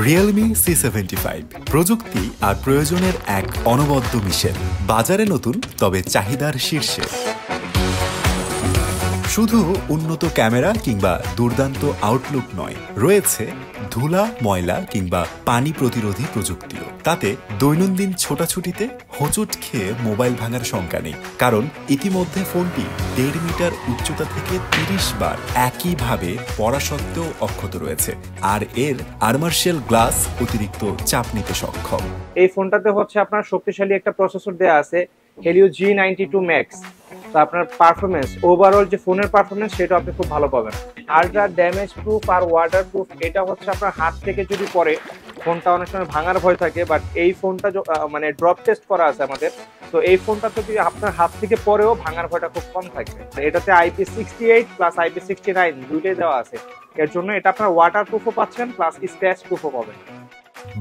Realme C75 প্রযুক্তি আর প্রয়োজনের এক অনবদ্য মিশেল। বাজারে নতুন, তবে চাহিদার শীর্ষে। শুধু উন্নত ক্যামেরা কিংবা দুর্দান্ত আউটলুক নয়, রয়েছে ধুলা, ময়লা কিংবা পানি প্রতিরোধী প্রযুক্তিও। তাতে দৈনন্দিন ছোটাছুটিতে হোঁচট খেয়ে মোবাইল ভাঙার শঙ্কা নেই, কারণ ইতিমধ্যে ফোনটি 1.5 মিটার উচ্চতা থেকে 30 বার একইভাবে পড়া সত্ত্বেও অক্ষত রয়েছে। আর এর আর্মারশেল গ্লাস অতিরিক্ত চাপ নিতে সক্ষম। এই ফোনটাতে হচ্ছে আপনার শক্তিশালী একটা প্রসেসর দেওয়া আছে, Helio G92 Max। তো আপনার পারফরমেন্স, ওভারঅল যে ফোনের পারফরমেন্স, সেটা আপনি খুব ভালো পাবেন। আলট্রা ড্যামেজ প্রুফ আর ওয়াটার প্রুফ, এটা হচ্ছে আপনার হাত থেকে যদি পড়ে ফোনটা অনেক সময় ভাঙার ভয় থাকে, বাট এই ফোনটা মানে ড্রপ টেস্ট করা আছে আমাদের, তো এই ফোনটা যদি আপনার হাত থেকে পরেও ভাঙার ভয়টা খুব কম থাকবে। এটাতে IP68 প্লাস IP69 দুইটাই দেওয়া আছে, এর জন্য এটা আপনার ওয়াটার প্রুফও পাচ্ছেন প্লাস স্ক্র্যাচ প্রুফও পাবেন।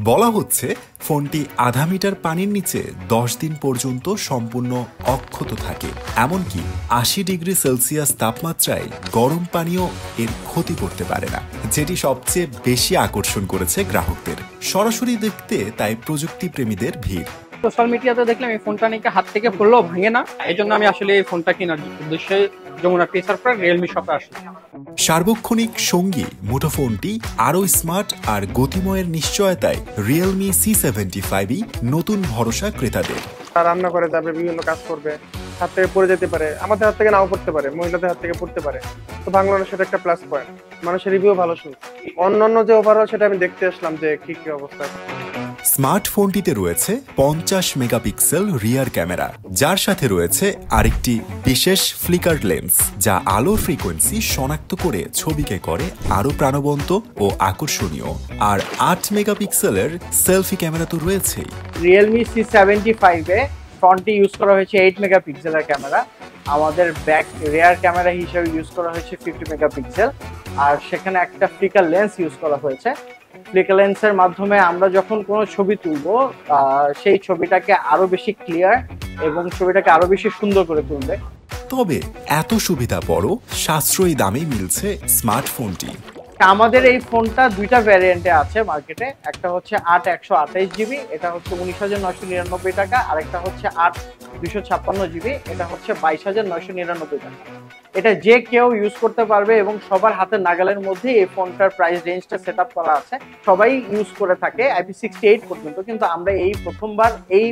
বলা হচ্ছে ফোনটি আধা মিটার পানির নিচে 10 দিন পর্যন্ত সম্পূর্ণ অক্ষত থাকে। এমনকি 80 ডিগ্রি সেলসিয়াস তাপমাত্রায় গরম পানিও এর ক্ষতি করতে পারে না, যেটি সবচেয়ে বেশি আকর্ষণ করেছে গ্রাহকদের। সরাসরি দেখতে তাই প্রযুক্তি প্রেমীদের ভিড়। সোশ্যাল মিডিয়াতে দেখলাম এই ফোনটা নাকি হাত থেকে পড়লেও ভাঙে না, এই জন্য আমি আসলে এই ফোনটা কেনার উদ্দেশ্যে যমুনা টিসার পর রিয়েলমি শপে আসলাম। সার্বক্ষণিক সঙ্গী মুঠোফোনটি আরও স্মার্ট আর গতিময়ের নিশ্চয়তায় রিয়েলমি C75ই নতুন ভরসা ক্রেতাদের। রান্না করে যাবে, বিভিন্ন কাজ করবে, হাত থেকে পড়ে যেতে পারে, আমাদের হাত থেকে নাও পড়তে পারে, মহিলাদের হাত থেকে পড়তে পারে, তো বাংলাদেশ সেটা একটা প্লাস পয়েন্ট। মানুষের রিভিউ ভালো শুনছে। অন্যান্য যে ওভারঅল, সেটা আমি দেখতে আসলাম যে কি কি অবস্থা। স্মার্টফোনটিতে রয়েছে 50 মেগাপিক্সেল রিয়ার ক্যামেরা, যার সাথে রয়েছে আরেকটি বিশেষ ফ্লিকার লেন্স, যা আলোর ফ্রিকোয়েন্সি শনাক্ত করে ছবিকে করে আরও প্রাণবন্ত ও আকর্ষণীয়। আর 8 মেগাপিক্সেলের সেলফি ক্যামেরা তো রয়েছেই। রিয়েলমি C75-এ ফ্রন্টে ইউজ করা হয়েছে 8 মেগাপিক্সেলের ক্যামেরা, আমাদের ব্যাক রিয়ার ক্যামেরা হিসেবে ইউজ করা হয়েছে 50 মেগাপিক্সেল, আর সেখানে একটা ফ্লিকার লেন্স ইউজ করা হয়েছে। ফ্লিকার লেন্সের মাধ্যমে আমরা যখন কোনো ছবি তুলবো, সেই ছবিটাকে আরো বেশি ক্লিয়ার এবং ছবিটাকে আরো বেশি সুন্দর করে তুলবে। তবে এত সুবিধা পরও সাশ্রয়ী দামে মিলছে স্মার্টফোনটি। আমাদের এই ফোনটা দুইটা ভ্যারিয়েন্টে আছে মার্কেটে, একটা হচ্ছে 8/128GB, এটা হচ্ছে 19,999 টাকা, আর একটা হচ্ছে 8/256GB, এটা হচ্ছে 22,999 টাকা। এটা যে কেউ ইউজ করতে পারবে এবং সবার হাতের নাগালের মধ্যে এই ফোনটার প্রাইস রেঞ্জটা সেট আপ করা আছে। সবাই ইউজ করে থাকে IP68 পর্যন্ত, কিন্তু আমরা এই প্রথমবার এই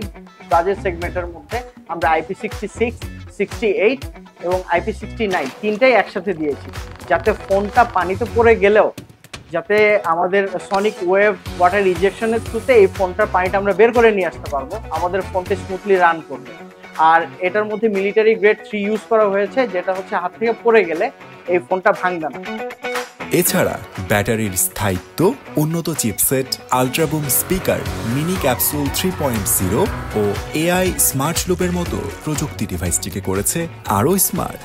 বাজেট সেগমেন্টের মধ্যে আমরা IP66, 68 এবং IP69 তিনটাই একসাথে দিয়েছি, যাতে ফোনটা পানিতে পড়ে গেলেও যাতে আমাদের সনিক ওয়েভ ওয়াটার ইনজেকশনের থ্রুতে এই ফোনটার পানিটা আমরা বের করে নিয়ে আসতে পারবো, আমাদের ফোনটা স্মুথলি রান করবে। আর এটার মধ্যে মিলিটারি গ্রেড 3 ইউজ করা হয়েছে, যেটা হচ্ছে হাত থেকে পড়ে গেলে এই ফোনটা ভাঙবে না। এছাড়া ব্যাটারির স্থায়িত্ব, উন্নত চিপসেট, আল্ট্রাবুম স্পিকার, মিনি ক্যাপসুল 3.0 ও AI স্মার্ট লুপের মতো প্রযুক্তি ডিভাইসটিকে করেছে আরও স্মার্ট।